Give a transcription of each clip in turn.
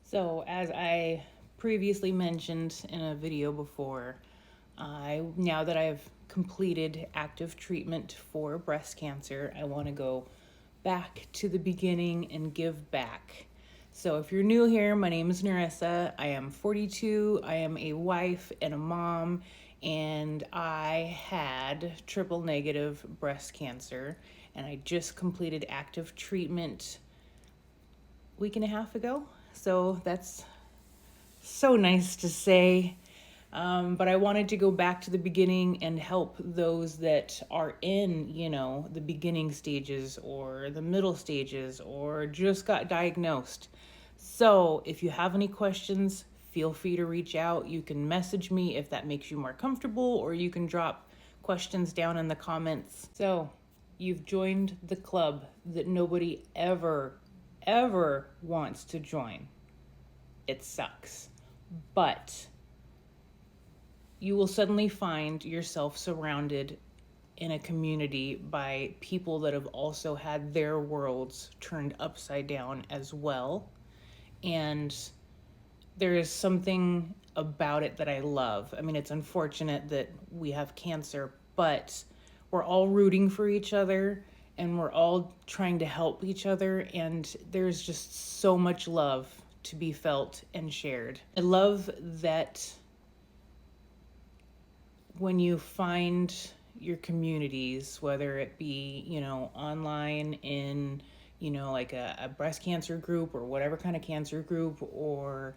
So, as I previously mentioned in a video before, now that I've completed active treatment for breast cancer, I want to go back to the beginning and give back. So, if you're new here, my name is Narissa. I am 42. I am a wife and a mom, and I had triple negative breast cancer, and I just completed active treatment a week and a half ago. So, that's so nice to say. But I wanted to go back to the beginning and help those that are in, the beginning stages or the middle stages or just got diagnosed. So if you have any questions, feel free to reach out. You can message me if that makes you more comfortable, or you can drop questions down in the comments. So you've joined the club that nobody ever wants to join. It sucks. But you will suddenly find yourself surrounded in a community by people that have also had their worlds turned upside down as well. And there is something about it that I love. I mean, it's unfortunate that we have cancer, but we're all rooting for each other and we're all trying to help each other. And there's just so much love to be felt and shared. I love that when you find your communities, whether it be, online in, like a breast cancer group or whatever kind of cancer group, or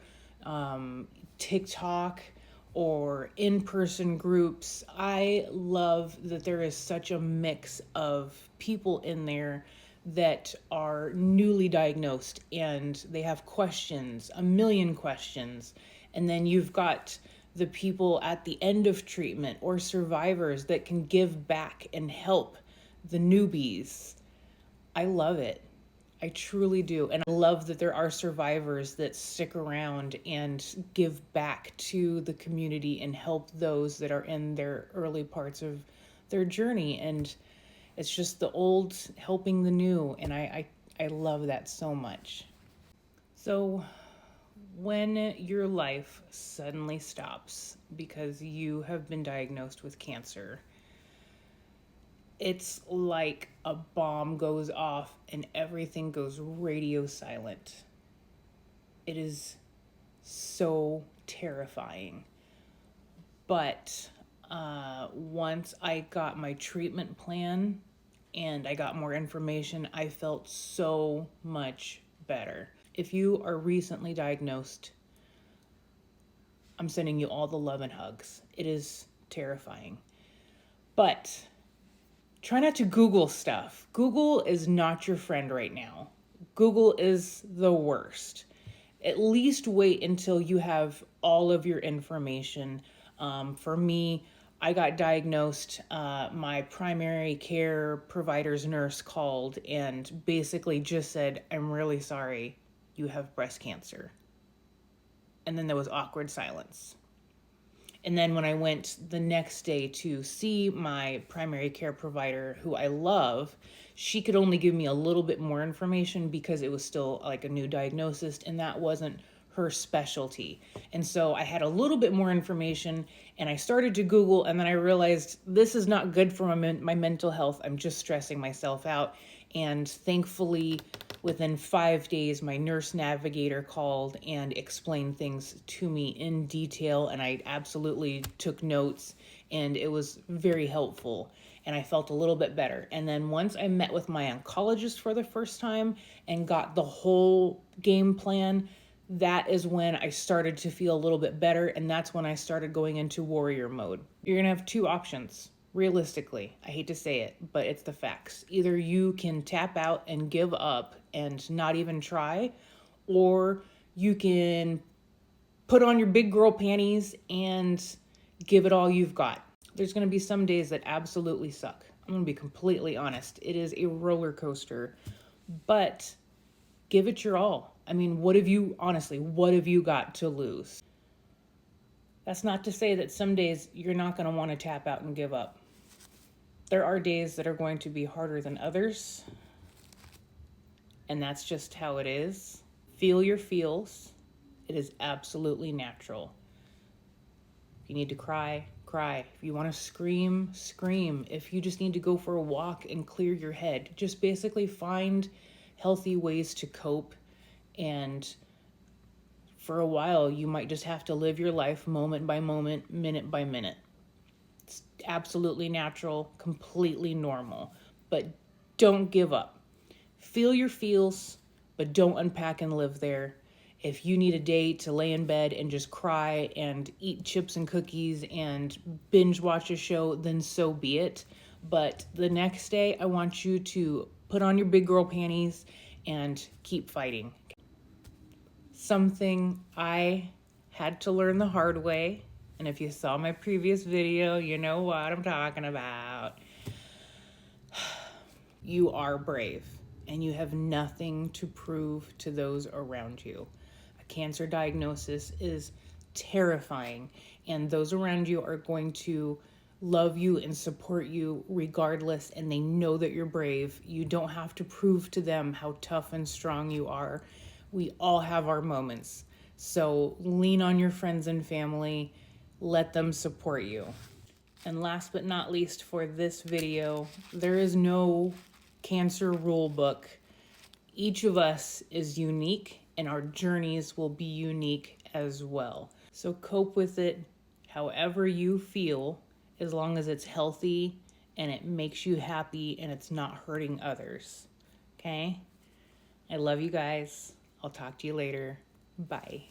TikTok or in-person groups, I love that there is such a mix of people in there that are newly diagnosed and they have questions, a million questions. And then you've got the people at the end of treatment or survivors that can give back and help the newbies. I love it. I truly do. And I love that there are survivors that stick around and give back to the community and help those that are in their early parts of their journey. And it's just the old helping the new. And I love that so much. So when your life suddenly stops because you have been diagnosed with cancer, it's like a bomb goes off and everything goes radio silent. It is so terrifying. But once I got my treatment plan and I got more information, I felt so much better. If you are recently diagnosed, I'm sending you all the love and hugs. It is terrifying. But try not to Google stuff. Google is not your friend right now. Google is the worst. At least wait until you have all of your information. For me, I got diagnosed. My primary care provider's nurse called and basically just said, "I'm really sorry, you have breast cancer." And then there was awkward silence. And then when I went the next day to see my primary care provider, who I love, she could only give me a little bit more information because it was still like a new diagnosis and that wasn't her specialty. And so I had a little bit more information and I started to Google, and then I realized this is not good for my mental health. I'm just stressing myself out. And thankfully, within 5 days, my nurse navigator called and explained things to me in detail, and I absolutely took notes, and it was very helpful, and I felt a little bit better. And then once I met with my oncologist for the first time and got the whole game plan, that is when I started to feel a little bit better, and that's when I started going into warrior mode. You're gonna have two options. Realistically, I hate to say it, but it's the facts. Either you can tap out and give up and not even try, or you can put on your big girl panties and give it all you've got. There's going to be some days that absolutely suck. I'm going to be completely honest. It is a roller coaster, but give it your all. I mean, what have you got to lose? That's not to say that some days you're not going to want to tap out and give up. There are days that are going to be harder than others, and that's just how it is. Feel your feels. It is absolutely natural. If you need to cry, cry. If you want to scream, scream. If you just need to go for a walk and clear your head, just basically find healthy ways to cope. And for a while, you might just have to live your life moment by moment, minute by minute. It's absolutely natural, completely normal. But don't give up. Feel your feels, but don't unpack and live there. If you need a day to lay in bed and just cry and eat chips and cookies and binge watch a show, then so be it. But the next day, I want you to put on your big girl panties and keep fighting. Something I had to learn the hard way, and if you saw my previous video, you know what I'm talking about. You are brave, and you have nothing to prove to those around you. A cancer diagnosis is terrifying, and those around you are going to love you and support you regardless, and they know that you're brave. You don't have to prove to them how tough and strong you are. We all have our moments. So lean on your friends and family. Let them support you. And last but not least for this video, there is no cancer rule book. Each of us is unique and our journeys will be unique as well. So cope with it however you feel, as long as it's healthy and it makes you happy and it's not hurting others. Okay? I love you guys. I'll talk to you later. Bye.